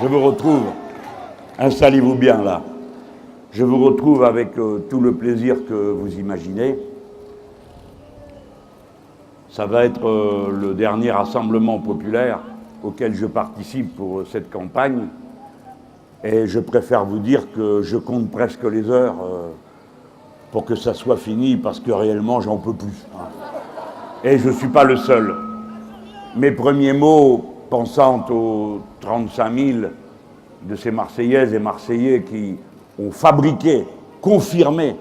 Je vous retrouve, installez-vous bien là, je vous retrouve avec tout le plaisir que vous imaginez. Ça va être le dernier rassemblement populaire auquel je participe pour cette campagne. Et je préfère vous dire que je compte presque les heures pour que ça soit fini, parce que réellement, j'en peux plus. Et je ne suis pas le seul. Mes premiers mots, pensant aux 35 000 de ces Marseillaises et Marseillais qui ont fabriqué, confirmé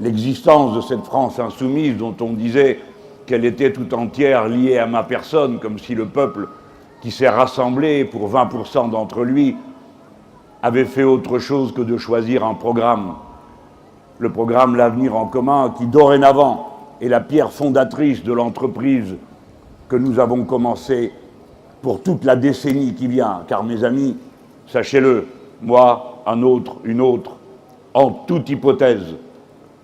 l'existence de cette France insoumise dont on disait qu'elle était tout entière liée à ma personne, comme si le peuple qui s'est rassemblé pour 20% d'entre lui avait fait autre chose que de choisir un programme. Le programme L'Avenir en commun, qui dorénavant est la pierre fondatrice de l'entreprise que nous avons commencée pour toute la décennie qui vient. Car mes amis, sachez-le, moi, un autre, une autre, en toute hypothèse,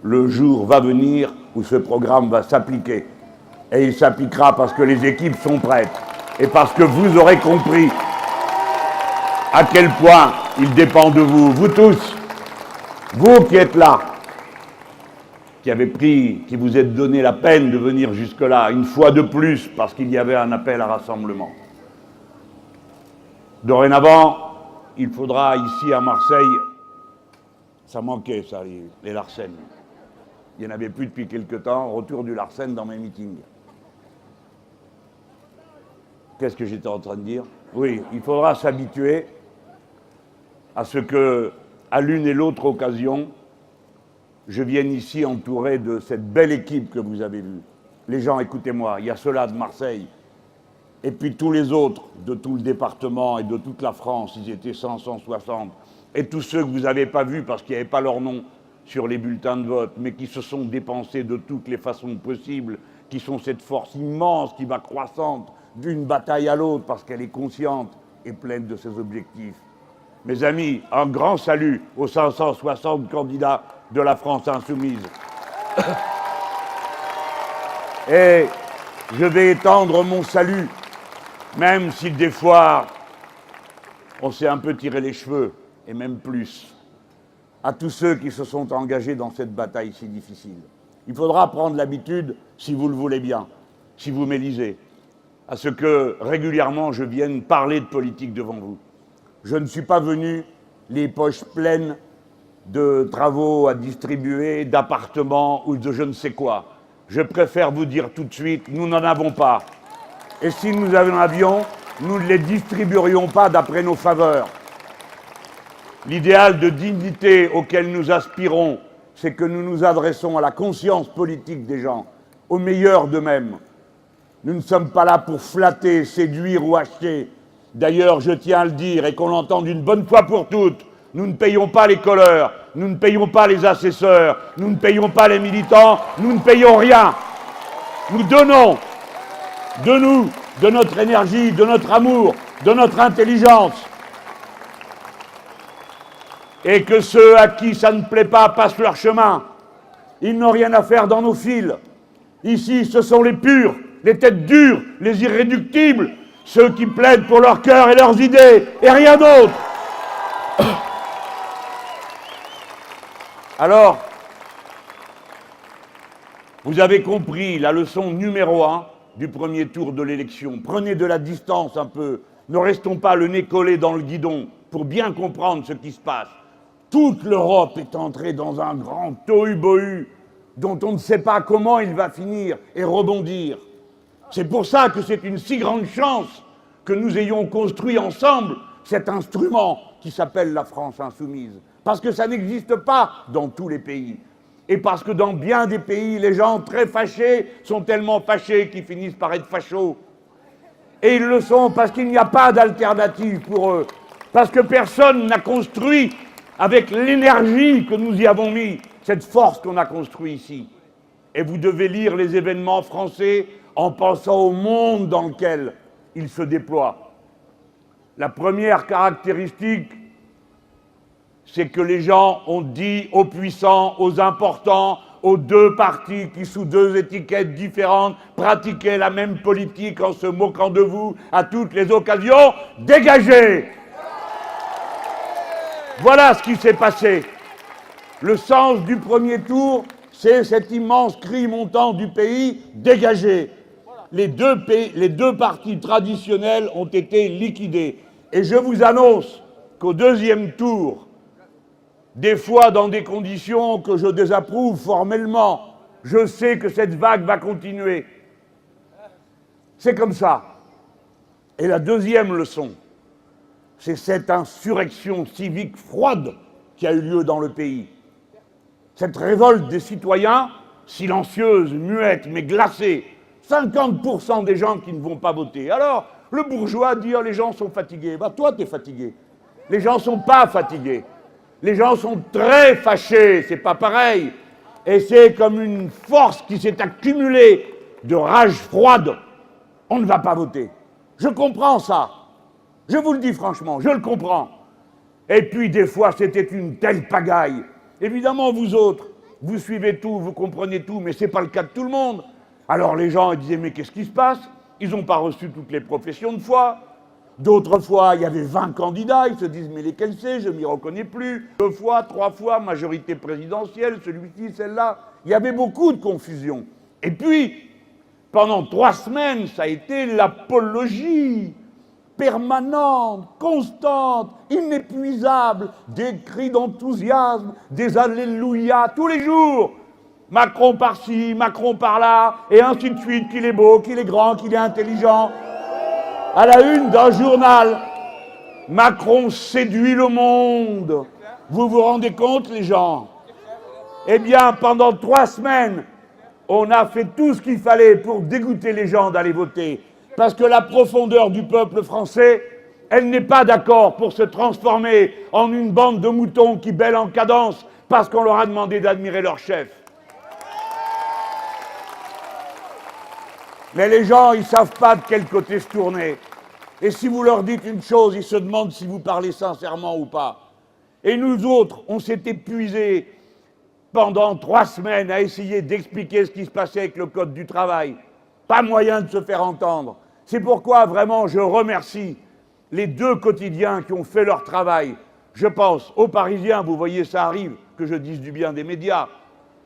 le jour va venir où ce programme va s'appliquer. Et il s'appliquera parce que les équipes sont prêtes et parce que vous aurez compris à quel point il dépend de vous, vous tous, vous qui êtes là, qui vous êtes donné la peine de venir jusque-là, une fois de plus, parce qu'il y avait un appel à rassemblement. Dorénavant, il faudra ici à Marseille, ça manquait ça, les Larsen. Il n'y en avait plus depuis quelque temps, retour du Larsen dans mes meetings. Qu'est-ce que j'étais en train de dire? Oui, il faudra s'habituer à ce que, à l'une et l'autre occasion, je vienne ici entouré de cette belle équipe que vous avez vue. Les gens, écoutez-moi, il y a ceux-là de Marseille, et puis tous les autres de tout le département et de toute la France, ils étaient 100, 160, et tous ceux que vous n'avez pas vus parce qu'il n'y avait pas leur nom sur les bulletins de vote, mais qui se sont dépensés de toutes les façons possibles, qui sont cette force immense qui va croissante d'une bataille à l'autre parce qu'elle est consciente et pleine de ses objectifs. Mes amis, un grand salut aux 560 candidats de la France insoumise. Et je vais étendre mon salut, même si des fois on s'est un peu tiré les cheveux, et même plus, à tous ceux qui se sont engagés dans cette bataille si difficile. Il faudra prendre l'habitude, si vous le voulez bien, si vous m'élisez, à ce que régulièrement je vienne parler de politique devant vous. Je ne suis pas venu les poches pleines de travaux à distribuer, d'appartements ou de je ne sais quoi. Je préfère vous dire tout de suite, nous n'en avons pas. Et si nous en avions, nous ne les distribuerions pas d'après nos faveurs. L'idéal de dignité auquel nous aspirons, c'est que nous nous adressons à la conscience politique des gens, au meilleur d'eux-mêmes. Nous ne sommes pas là pour flatter, séduire ou acheter. D'ailleurs, je tiens à le dire et qu'on l'entende une bonne fois pour toutes, nous ne payons pas les colleurs, nous ne payons pas les assesseurs, nous ne payons pas les militants, nous ne payons rien. Nous donnons de nous, de notre énergie, de notre amour, de notre intelligence. Et que ceux à qui ça ne plaît pas passent leur chemin. Ils n'ont rien à faire dans nos fils. Ici, ce sont les purs, les têtes dures, les irréductibles, ceux qui plaident pour leur cœur et leurs idées, et rien d'autre. Alors, vous avez compris la leçon numéro 1 du premier tour de l'élection. Prenez de la distance un peu. Ne restons pas le nez collé dans le guidon pour bien comprendre ce qui se passe. Toute l'Europe est entrée dans un grand tohu-bohu dont on ne sait pas comment il va finir et rebondir. C'est pour ça que c'est une si grande chance que nous ayons construit ensemble cet instrument qui s'appelle la France insoumise. Parce que ça n'existe pas dans tous les pays. Et parce que dans bien des pays, les gens très fâchés sont tellement fâchés qu'ils finissent par être fachos. Et ils le sont parce qu'il n'y a pas d'alternative pour eux. Parce que personne n'a construit avec l'énergie que nous y avons mis, cette force qu'on a construite ici. Et vous devez lire les événements français en pensant au monde dans lequel ils se déploient. La première caractéristique, c'est que les gens ont dit aux puissants, aux importants, aux deux partis qui, sous deux étiquettes différentes, pratiquaient la même politique en se moquant de vous à toutes les occasions, dégagez! Voilà ce qui s'est passé. Le sens du premier tour, c'est cet immense cri montant du pays dégagé. Les deux partis traditionnels ont été liquidés. Et je vous annonce qu'au deuxième tour, des fois dans des conditions que je désapprouve formellement, je sais que cette vague va continuer. C'est comme ça. Et la deuxième leçon, c'est cette insurrection civique froide qui a eu lieu dans le pays. Cette révolte des citoyens, silencieuse, muette, mais glacée. 50% des gens qui ne vont pas voter. Alors, le bourgeois dit « les gens sont fatigués ». Bah toi, t'es fatigué. Les gens ne sont pas fatigués. Les gens sont très fâchés, c'est pas pareil. Et c'est comme une force qui s'est accumulée de rage froide. On ne va pas voter. Je comprends ça. Je vous le dis franchement, je le comprends. Et puis des fois, c'était une telle pagaille. Évidemment, vous autres, vous suivez tout, vous comprenez tout, mais ce n'est pas le cas de tout le monde. Alors les gens ils disaient, mais qu'est-ce qui se passe? Ils n'ont pas reçu toutes les professions de foi. D'autres fois, il y avait 20 candidats, ils se disent, mais lesquels c'est? Je ne m'y reconnais plus. 2 fois, 3 fois, majorité présidentielle, celui-ci, celle-là. Il y avait beaucoup de confusion. Et puis, pendant 3 semaines, ça a été l'apologie permanente, constante, inépuisable, des cris d'enthousiasme, des alléluia, tous les jours. Macron par-ci, Macron par-là, et ainsi de suite, qu'il est beau, qu'il est grand, qu'il est intelligent. À la une d'un journal, Macron séduit le monde. Vous vous rendez compte, les gens? Eh bien, pendant 3 semaines, on a fait tout ce qu'il fallait pour dégoûter les gens d'aller voter. Parce que la profondeur du peuple français, elle n'est pas d'accord pour se transformer en une bande de moutons qui bêlent en cadence parce qu'on leur a demandé d'admirer leur chef. Mais les gens, ils ne savent pas de quel côté se tourner. Et si vous leur dites une chose, ils se demandent si vous parlez sincèrement ou pas. Et nous autres, on s'est épuisés pendant 3 semaines à essayer d'expliquer ce qui se passait avec le Code du travail. Pas moyen de se faire entendre. C'est pourquoi, vraiment, je remercie les 2 quotidiens qui ont fait leur travail. Je pense aux Parisiens, vous voyez, ça arrive, que je dise du bien des médias,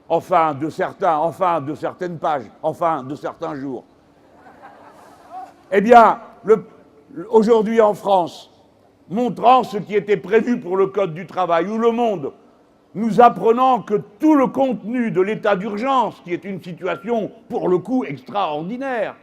enfin de certains, enfin de certaines pages, enfin de certains jours. Eh bien, aujourd'hui en France, montrant ce qui était prévu pour le Code du travail, ou Le Monde, nous apprenons que tout le contenu de l'état d'urgence, qui est une situation, pour le coup, extraordinaire,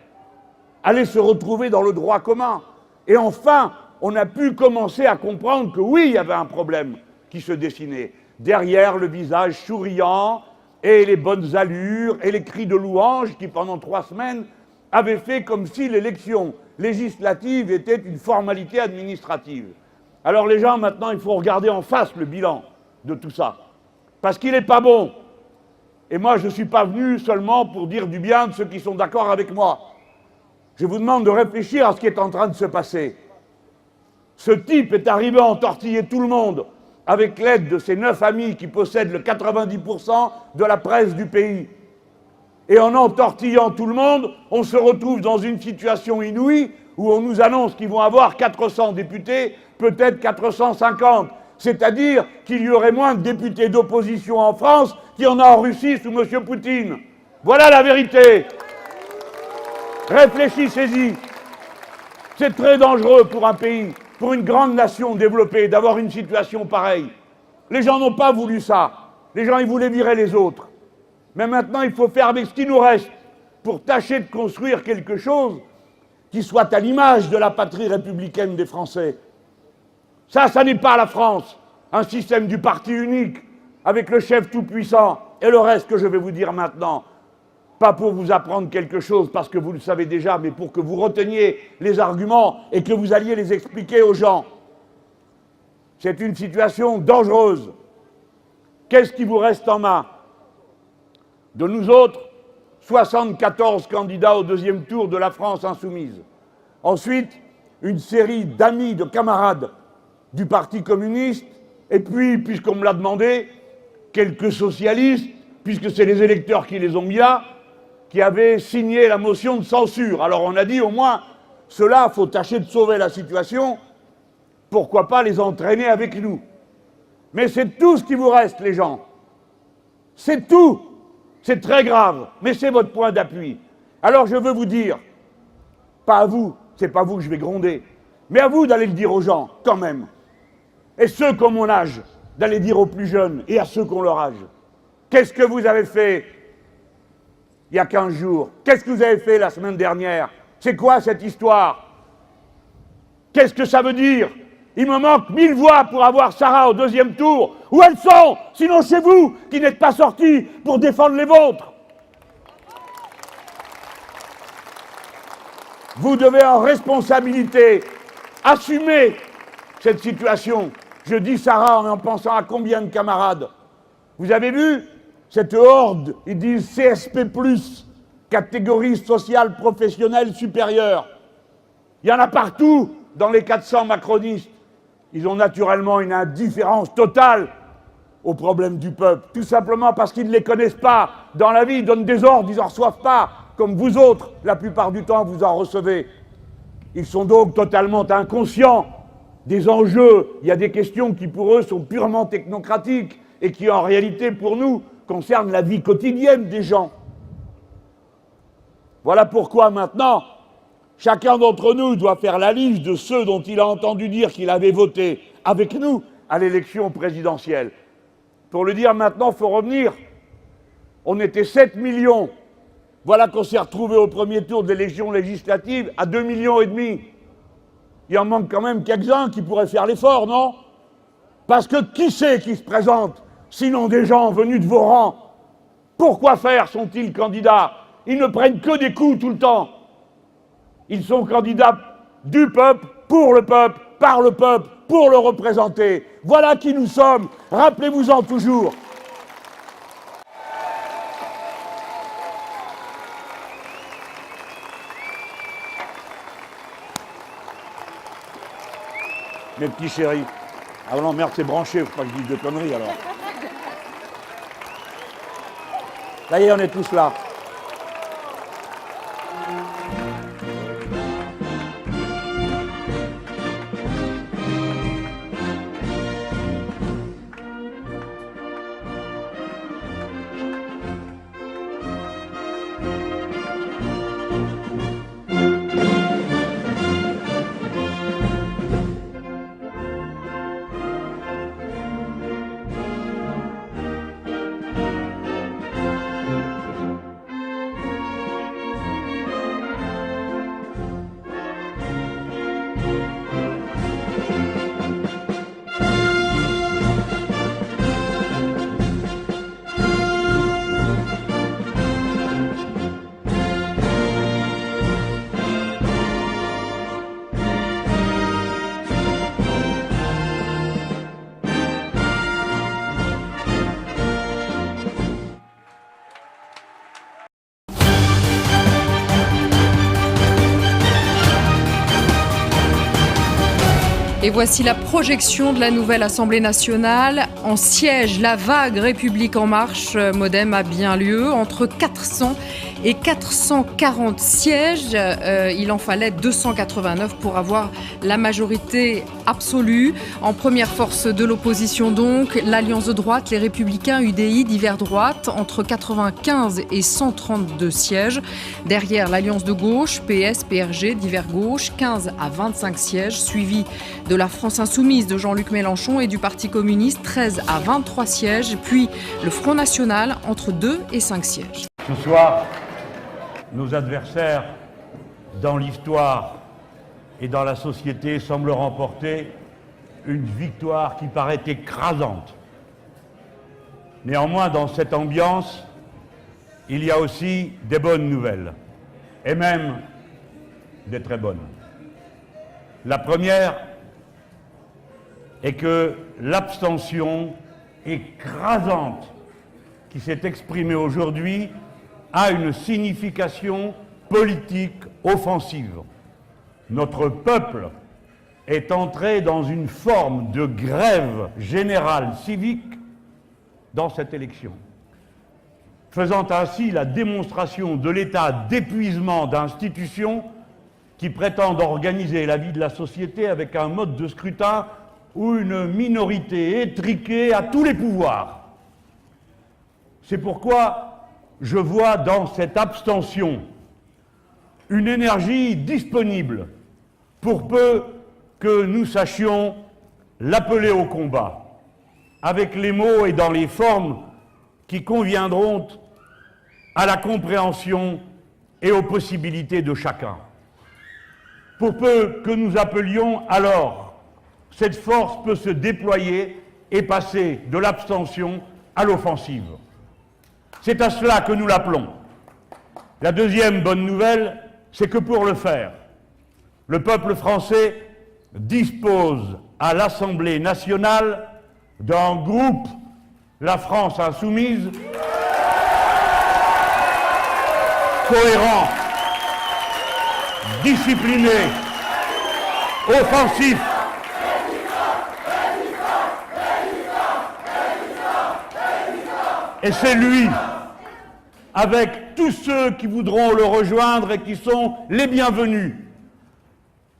allait se retrouver dans le droit commun. Et enfin, on a pu commencer à comprendre que oui, il y avait un problème qui se dessinait. Derrière le visage souriant, et les bonnes allures, et les cris de louange qui, pendant 3 semaines, avaient fait comme si l'élection législative était une formalité administrative. Alors les gens, maintenant, il faut regarder en face le bilan de tout ça. Parce qu'il n'est pas bon. Et moi, je ne suis pas venu seulement pour dire du bien de ceux qui sont d'accord avec moi. Je vous demande de réfléchir à ce qui est en train de se passer. Ce type est arrivé à entortiller tout le monde avec l'aide de ses 9 amis qui possèdent le 90% de la presse du pays. Et en entortillant tout le monde, on se retrouve dans une situation inouïe où on nous annonce qu'ils vont avoir 400 députés, peut-être 450. C'est-à-dire qu'il y aurait moins de députés d'opposition en France qu'il y en a en Russie sous M. Poutine. Voilà la vérité. Réfléchissez-y. C'est très dangereux pour un pays, pour une grande nation développée, d'avoir une situation pareille. Les gens n'ont pas voulu ça. Les gens, ils voulaient virer les autres. Mais maintenant, il faut faire avec ce qui nous reste pour tâcher de construire quelque chose qui soit à l'image de la patrie républicaine des Français. Ça n'est pas la France. Un système du parti unique, avec le chef tout-puissant, et le reste que je vais vous dire maintenant. Pas pour vous apprendre quelque chose, parce que vous le savez déjà, mais pour que vous reteniez les arguments et que vous alliez les expliquer aux gens. C'est une situation dangereuse. Qu'est-ce qui vous reste en main? De nous autres, 74 candidats au deuxième tour de la France insoumise. Ensuite, une série d'amis, de camarades du Parti communiste, et puis, puisqu'on me l'a demandé, quelques socialistes, puisque c'est les électeurs qui les ont mis là, qui avaient signé la motion de censure. Alors on a dit, au moins, ceux-là, il faut tâcher de sauver la situation, pourquoi pas les entraîner avec nous. Mais c'est tout ce qui vous reste, les gens. C'est tout. C'est très grave, mais c'est votre point d'appui. Alors je veux vous dire, pas à vous, c'est pas vous que je vais gronder, mais à vous d'aller le dire aux gens, quand même. Et ceux qui ont mon âge, d'aller dire aux plus jeunes et à ceux qui ont leur âge. Qu'est-ce que vous avez fait il y a 15 jours? Qu'est-ce que vous avez fait la semaine dernière? C'est quoi cette histoire? Qu'est-ce que ça veut dire? Il me manque 1000 voix pour avoir Sarah au deuxième tour. Où elles sont? Sinon chez vous, qui n'êtes pas sortis pour défendre les vôtres. Vous devez en responsabilité assumer cette situation. Je dis Sarah en pensant à combien de camarades. Vous avez vu cette horde, ils disent CSP+, catégorie sociale professionnelle supérieure. Il y en a partout dans les 400 macronistes. Ils ont naturellement une indifférence totale aux problèmes du peuple, tout simplement parce qu'ils ne les connaissent pas. Dans la vie, ils donnent des ordres, ils n'en reçoivent pas, comme vous autres, la plupart du temps, vous en recevez. Ils sont donc totalement inconscients des enjeux. Il y a des questions qui, pour eux, sont purement technocratiques et qui, en réalité, pour nous, concernent la vie quotidienne des gens. Voilà pourquoi, maintenant, chacun d'entre nous doit faire la liste de ceux dont il a entendu dire qu'il avait voté avec nous à l'élection présidentielle. Pour le dire maintenant, il faut revenir. On était 7 millions. Voilà qu'on s'est retrouvé au premier tour de l'élection législative à 2,5 millions. Il en manque quand même quelques-uns qui pourraient faire l'effort, non? Parce que qui c'est qui se présente, sinon des gens venus de vos rangs? Pourquoi faire sont-ils candidats? Ils ne prennent que des coups tout le temps. Ils sont candidats du peuple, pour le peuple, par le peuple, pour le représenter. Voilà qui nous sommes. Rappelez-vous-en toujours. Mes petits chéris. Ah non, merde, c'est branché, faut pas que je dise de conneries alors. Ça y est, on est tous là. Et voici la projection de la nouvelle Assemblée nationale. En siège, la vague République en marche, MoDem, a bien lieu. Entre 400 et 440 sièges, il en fallait 289 pour avoir la majorité absolue. En première force de l'opposition donc, l'Alliance de droite, les Républicains, UDI, divers droite, entre 95 et 132 sièges. Derrière, l'Alliance de gauche, PS, PRG, divers gauche, 15 à 25 sièges, suivi de la France Insoumise de Jean-Luc Mélenchon et du Parti communiste, 13 à 23 sièges, puis le Front National, entre 2 et 5 sièges. Ce soir, nos adversaires dans l'histoire et dans la société semblent remporter une victoire qui paraît écrasante. Néanmoins, dans cette ambiance, il y a aussi des bonnes nouvelles, et même des très bonnes. La première est que l'abstention écrasante qui s'est exprimée aujourd'hui a une signification politique offensive. Notre peuple est entré dans une forme de grève générale civique dans cette élection, faisant ainsi la démonstration de l'état d'épuisement d'institutions qui prétendent organiser la vie de la société avec un mode de scrutin ou une minorité étriquée à tous les pouvoirs. C'est pourquoi je vois dans cette abstention une énergie disponible pour peu que nous sachions l'appeler au combat, avec les mots et dans les formes qui conviendront à la compréhension et aux possibilités de chacun. Pour peu que nous appelions alors, cette force peut se déployer et passer de l'abstention à l'offensive. C'est à cela que nous l'appelons. La deuxième bonne nouvelle, c'est que pour le faire, le peuple français dispose à l'Assemblée nationale d'un groupe, la France insoumise, cohérent, discipliné, offensif, et c'est lui, avec tous ceux qui voudront le rejoindre et qui sont les bienvenus,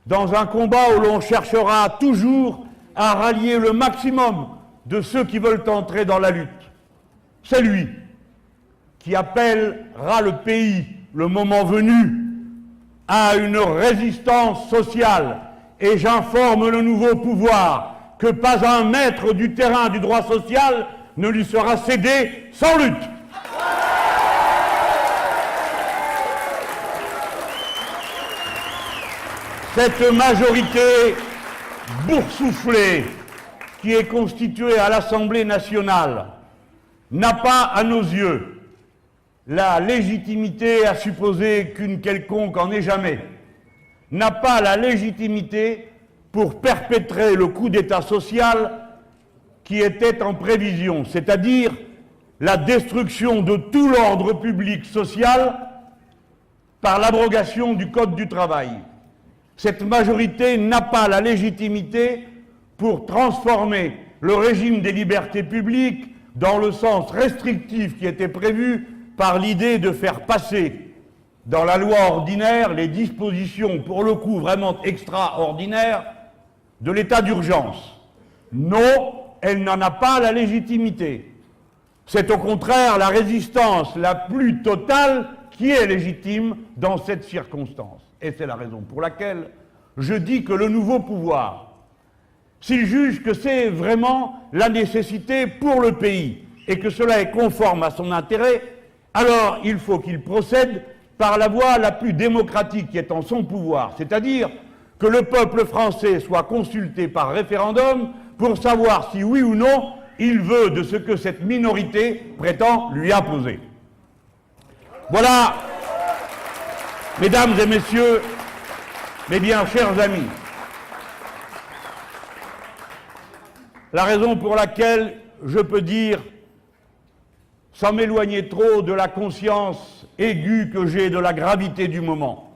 dans un combat où l'on cherchera toujours à rallier le maximum de ceux qui veulent entrer dans la lutte. C'est lui qui appellera le pays, le moment venu, à une résistance sociale. Et j'informe le nouveau pouvoir que pas un mètre du terrain du droit social ne lui sera cédé sans lutte. Cette majorité boursouflée qui est constituée à l'Assemblée nationale n'a pas, à nos yeux, la légitimité à supposer qu'une quelconque en ait jamais, n'a pas la légitimité pour perpétrer le coup d'État social qui était en prévision, c'est-à-dire la destruction de tout l'ordre public social par l'abrogation du Code du travail. Cette majorité n'a pas la légitimité pour transformer le régime des libertés publiques dans le sens restrictif qui était prévu par l'idée de faire passer dans la loi ordinaire les dispositions, pour le coup vraiment extraordinaires, de l'état d'urgence. Non, elle n'en a pas la légitimité. C'est au contraire la résistance la plus totale qui est légitime dans cette circonstance. Et c'est la raison pour laquelle je dis que le nouveau pouvoir, s'il juge que c'est vraiment la nécessité pour le pays et que cela est conforme à son intérêt, alors il faut qu'il procède par la voie la plus démocratique qui est en son pouvoir, c'est-à-dire que le peuple français soit consulté par référendum pour savoir si oui ou non il veut de ce que cette minorité prétend lui imposer. Voilà, mesdames et messieurs, mes bien chers amis, la raison pour laquelle je peux dire, sans m'éloigner trop de la conscience aiguë que j'ai de la gravité du moment,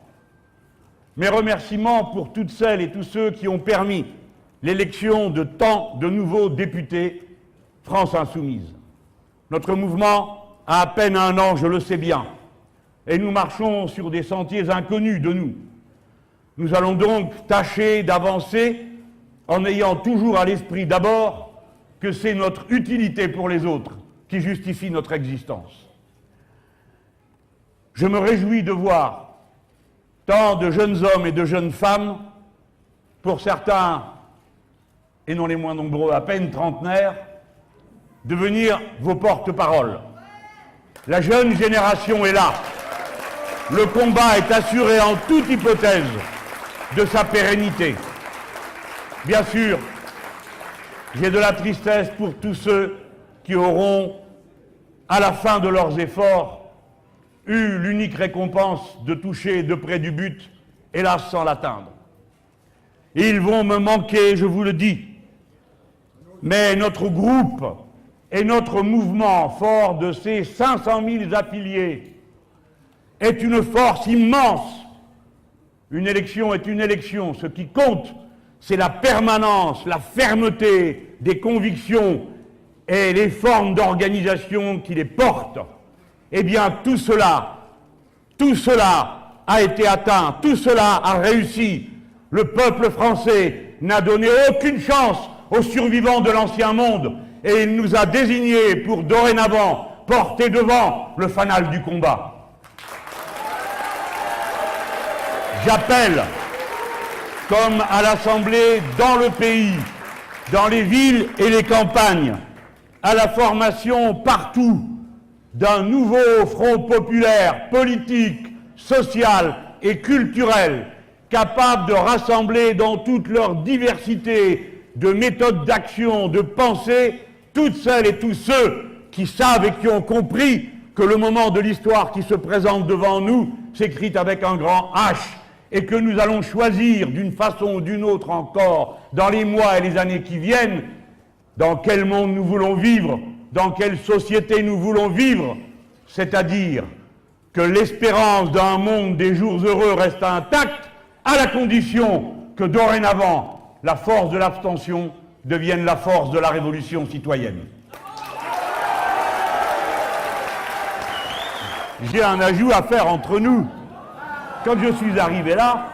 mes remerciements pour toutes celles et tous ceux qui ont permis l'élection de tant de nouveaux députés France Insoumise. Notre mouvement a à peine un an, je le sais bien, et nous marchons sur des sentiers inconnus de nous. Nous allons donc tâcher d'avancer en ayant toujours à l'esprit d'abord que c'est notre utilité pour les autres qui justifie notre existence. Je me réjouis de voir tant de jeunes hommes et de jeunes femmes, pour certains, et non les moins nombreux, à peine trentenaires, devenir vos porte-paroles. La jeune génération est là. Le combat est assuré en toute hypothèse de sa pérennité. Bien sûr, j'ai de la tristesse pour tous ceux qui auront, à la fin de leurs efforts, eu l'unique récompense de toucher de près du but, hélas sans l'atteindre. Ils vont me manquer, je vous le dis, mais notre groupe et notre mouvement, fort de ces 500 000 affiliés, est une force immense. Une élection est une élection. Ce qui compte, c'est la permanence, la fermeté des convictions et les formes d'organisation qui les portent. Eh bien, tout cela a été atteint, tout cela a réussi. Le peuple français n'a donné aucune chance aux survivants de l'ancien monde, et il nous a désignés pour dorénavant porter devant le fanal du combat. J'appelle, comme à l'Assemblée, dans le pays, dans les villes et les campagnes, à la formation partout d'un nouveau front populaire, politique, social et culturel, capable de rassembler dans toute leur diversité de méthodes d'action, de pensée, toutes celles et tous ceux qui savent et qui ont compris que le moment de l'histoire qui se présente devant nous s'écrit avec un grand H, et que nous allons choisir d'une façon ou d'une autre encore, dans les mois et les années qui viennent, dans quel monde nous voulons vivre, dans quelle société nous voulons vivre, c'est-à-dire que l'espérance d'un monde des jours heureux reste intacte, à la condition que dorénavant, la force de l'abstention devienne la force de la révolution citoyenne. J'ai un ajout à faire entre nous. Quand je suis arrivé là,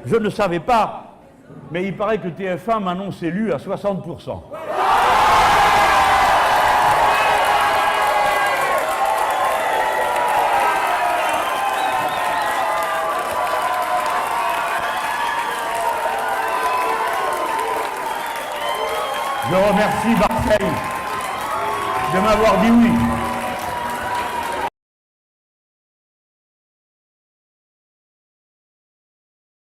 je ne savais pas, mais il paraît que TF1 m'annonce élu à 60%. Je remercie Marseille de m'avoir dit oui.